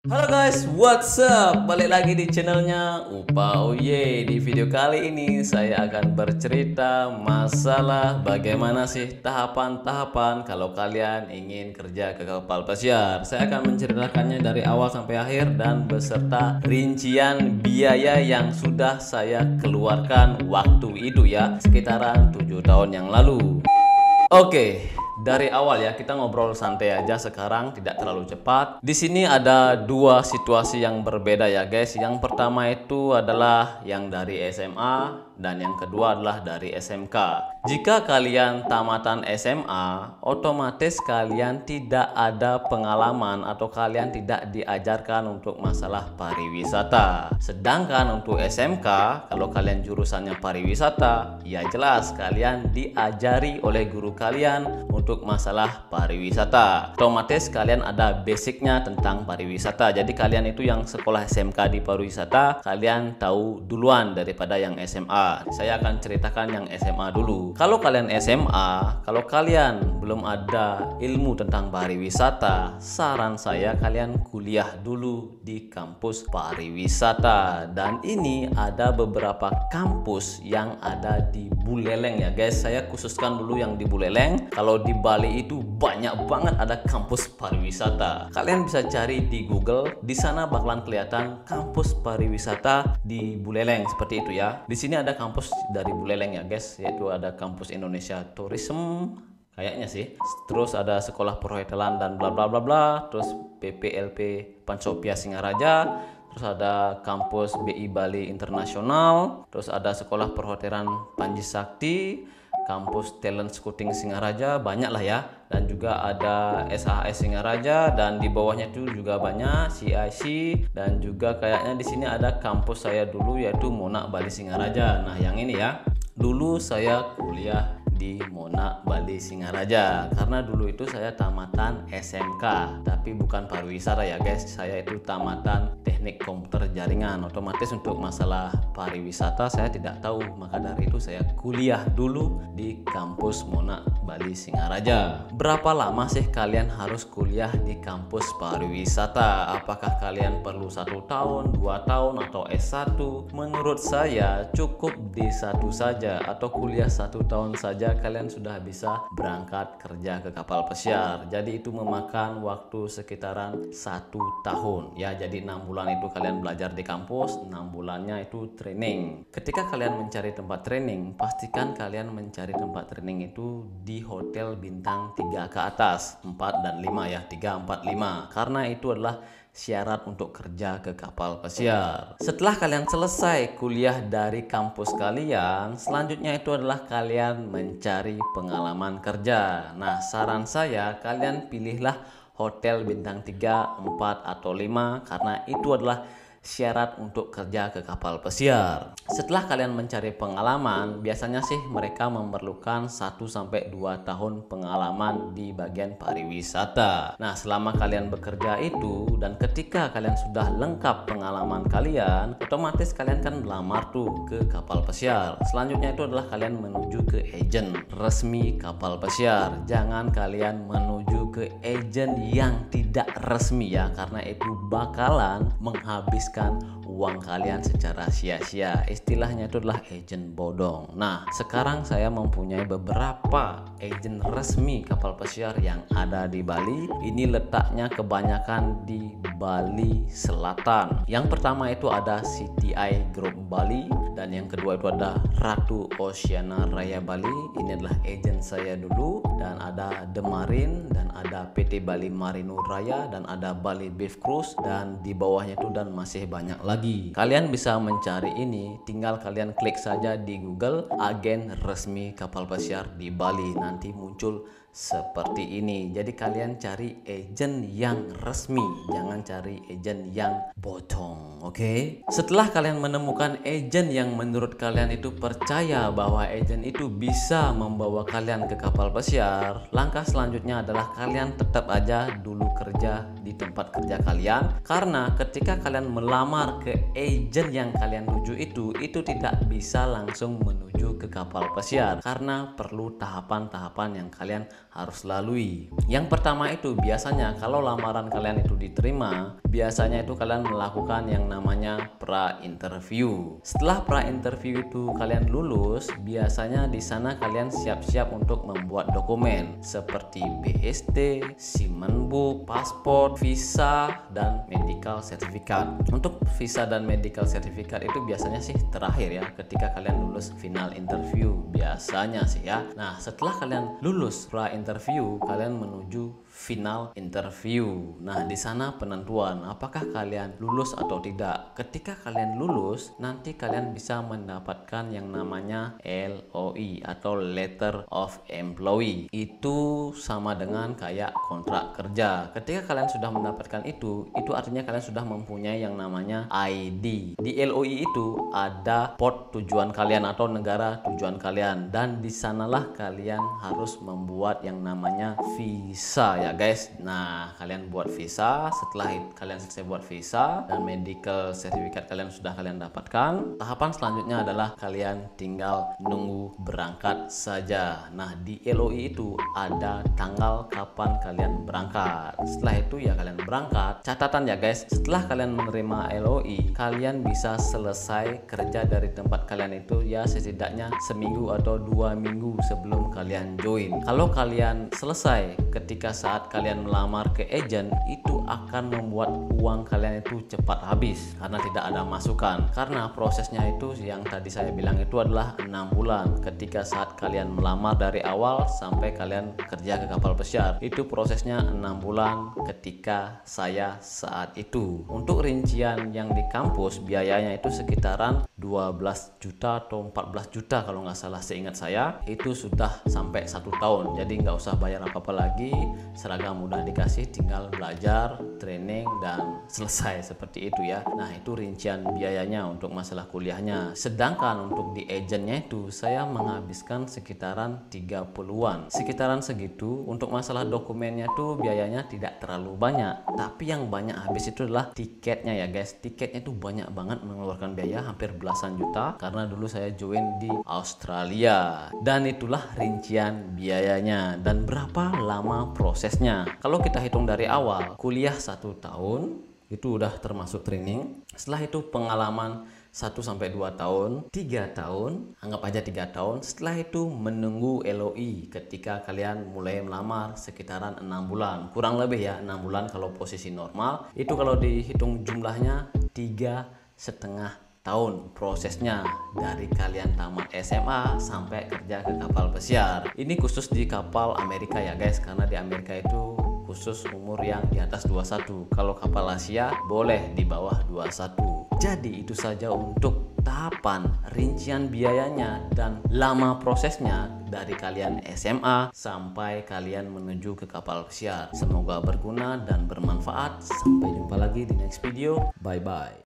Halo guys, what's up? Balik lagi di channelnya Upa Oye. Di video kali ini saya akan bercerita masalah bagaimana sih tahapan-tahapan kalau kalian ingin kerja ke kapal pesiar. Saya akan menceritakannya dari awal sampai akhir dan beserta rincian biaya yang sudah saya keluarkan waktu itu ya, sekitaran 7 tahun yang lalu. Oke, dari awal ya kita ngobrol santai aja sekarang, tidak terlalu cepat. Di sini ada dua situasi yang berbeda ya guys. Yang pertama itu adalah yang dari SMA dan yang kedua adalah dari SMK. Jika kalian tamatan SMA, otomatis kalian tidak ada pengalaman atau kalian tidak diajarkan untuk masalah pariwisata. Sedangkan untuk SMK, kalau kalian jurusannya pariwisata, ya jelas kalian diajari oleh guru kalian untuk masalah pariwisata. Otomatis kalian ada basicnya tentang pariwisata. Jadi kalian itu yang sekolah SMK di pariwisata, kalian tahu duluan daripada yang SMA. Saya akan ceritakan yang SMA dulu. Kalau kalian SMA, kalau kalian belum ada ilmu tentang pariwisata, saran saya kalian kuliah dulu di kampus pariwisata. Dan ini ada beberapa kampus yang ada di Buleleng ya guys. Saya khususkan dulu yang di Buleleng. Kalau di Bali itu banyak banget ada kampus pariwisata. Kalian bisa cari di Google, di sana bakalan kelihatan kampus pariwisata di Buleleng seperti itu ya. Di sini ada kampus dari Buleleng ya guys, yaitu ada kampus Indonesia Tourism kayaknya sih. Terus ada sekolah perhotelan dan bla bla bla bla. Terus PPLP Pancopia Singaraja. Terus ada kampus BI Bali Internasional. Terus ada sekolah perhotelan Panji Sakti, kampus Talent Scouting Singaraja, banyak lah ya. Dan juga ada SAS Singaraja, dan di bawahnya itu juga banyak CIC, dan juga kayaknya di sini ada kampus saya dulu yaitu Monak Bali Singaraja. Nah yang ini ya, dulu saya kuliah di Monak Bali Singaraja karena dulu itu saya tamatan SMK tapi bukan pariwisata ya guys. Saya itu tamatan teknik komputer jaringan. Otomatis untuk masalah pariwisata saya tidak tahu, maka dari itu saya kuliah dulu di kampus Monak Bali Singaraja. Berapa lama sih kalian harus kuliah di kampus pariwisata? Apakah kalian perlu 1 tahun, 2 tahun, atau S1? Menurut saya cukup di 1 saja atau kuliah 1 tahun saja kalian sudah bisa berangkat kerja ke kapal pesiar. Jadi itu memakan waktu sekitaran 1 tahun ya. Jadi 6 bulan itu kalian belajar di kampus, 6 bulannya itu training. Ketika kalian mencari tempat training, pastikan kalian mencari tempat training itu di hotel bintang 3 ke atas, 4 dan 5 ya, 3, 4, 5, karena itu adalah syarat untuk kerja ke kapal pesiar. Setelah kalian selesai kuliah dari kampus kalian, selanjutnya itu adalah kalian mencari pengalaman kerja. Nah, saran saya kalian pilihlah hotel bintang 3, 4, atau 5 karena itu adalah syarat untuk kerja ke kapal pesiar. Setelah kalian mencari pengalaman, biasanya sih mereka memerlukan 1-2 tahun pengalaman di bagian pariwisata. Nah, selama kalian bekerja itu dan ketika kalian sudah lengkap pengalaman kalian, otomatis kalian kan melamar tuh ke kapal pesiar. Selanjutnya itu adalah kalian menuju ke agen resmi kapal pesiar. Jangan kalian menuju ke agen yang tidak resmi ya, karena itu bakalan menghabiskan uang kalian secara sia-sia. Istilahnya itu adalah agen bodong. Nah, sekarang saya mempunyai beberapa agen resmi kapal pesiar yang ada di Bali. Ini letaknya kebanyakan di Bali Selatan. Yang pertama itu ada CTI Group Bali, dan yang kedua itu ada Ratu Oceana Raya Bali. Ini adalah agen saya dulu. Dan ada The Marine, dan ada PT Bali Marino Raya, dan ada Bali Beef Cruise, dan di bawahnya itu dan masih banyak lagi. Kalian bisa mencari ini, tinggal kalian klik saja di Google agen resmi kapal pesiar di Bali, nanti muncul seperti ini. Jadi kalian cari agen yang resmi, jangan cari agen yang bodong, oke? Setelah kalian menemukan agen yang menurut kalian itu percaya bahwa agen itu bisa membawa kalian ke kapal pesiar, langkah selanjutnya adalah kalian tetap aja dulu kerja di tempat kerja kalian, karena ketika kalian melamar ke agen yang kalian tuju itu tidak bisa langsung menuju ke kapal pesiar karena perlu tahapan-tahapan yang kalian harus lalui. Yang pertama itu biasanya kalau lamaran kalian itu diterima, biasanya itu kalian melakukan yang namanya pra-interview. Setelah pra-interview itu kalian lulus, biasanya di sana kalian siap-siap untuk membuat dokumen seperti BST, Simenbook, paspor, visa, dan medical certificate. Untuk visa dan medical certificate itu biasanya sih terakhir ya, ketika kalian lulus final interview biasanya sih ya. Nah, setelah kalian lulus pra-interview, kalian menuju final interview. Nah, di sana penentuan apakah kalian lulus atau tidak. Ketika kalian lulus, nanti kalian bisa mendapatkan yang namanya LOE atau Letter of Employee. Itu sama dengan kayak kontrak kerja. Ketika kalian sudah mendapatkan itu artinya kalian sudah mempunyai yang namanya ID. Di LOE itu ada port tujuan kalian atau negara tujuan kalian, dan di sanalah kalian harus membuat yang namanya visa ya guys. Nah, kalian buat visa. Setelah kalian selesai buat visa dan medical certificate kalian sudah kalian dapatkan, tahapan selanjutnya adalah kalian tinggal nunggu berangkat saja. Nah, di LOE itu ada tanggal kapan kalian berangkat. Setelah itu ya kalian berangkat. Catatan ya guys, setelah kalian menerima LOE, kalian bisa selesai kerja dari tempat kalian itu ya setidaknya seminggu atau 2 minggu sebelum kalian join. Kalau kalian selesai ketika saat kalian melamar ke agent, itu akan membuat uang kalian itu cepat habis karena tidak ada masukan. Karena prosesnya itu yang tadi saya bilang itu adalah 6 bulan. Ketika saat kalian melamar dari awal sampai kalian kerja ke kapal pesiar, itu prosesnya 6 bulan ketika saya saat itu. Untuk rincian yang di kampus biayanya itu sekitaran 12 juta atau 14 juta kalau nggak salah seingat saya. Itu sudah sampai 1 tahun, jadi nggak usah bayar apa-apa lagi. Seragam udah dikasih, tinggal belajar, training, dan selesai seperti itu ya. Nah, itu rincian biayanya untuk masalah kuliahnya. Sedangkan untuk di agentnya itu saya menghabiskan sekitaran 30-an. Sekitaran segitu. Untuk masalah dokumennya tuh biayanya tidak terlalu banyak, tapi yang banyak habis itu adalah tiketnya ya guys. Tiketnya itu banyak banget mengeluarkan biaya hampir belasan juta karena dulu saya join di Australia. Dan itulah rincian biayanya dan berapa lama prosesnya. Kalau kita hitung dari awal, kuliah 1 tahun itu udah termasuk training. Setelah itu pengalaman 1-2 tahun, 3 tahun, anggap aja 3 tahun. Setelah itu menunggu LOE ketika kalian mulai melamar sekitaran 6 bulan. Kurang lebih ya 6 bulan kalau posisi normal. Itu kalau dihitung jumlahnya 3,5 tahun prosesnya dari kalian tamat SMA sampai kerja ke kapal pesiar. Ini khusus di kapal Amerika ya guys, karena di Amerika itu khusus umur yang di atas 21. Kalau kapal Asia boleh di bawah 21. Jadi itu saja untuk tahapan, rincian biayanya, dan lama prosesnya dari kalian SMA sampai kalian menuju ke kapal pesiar. Semoga berguna dan bermanfaat. Sampai jumpa lagi di next video. Bye bye.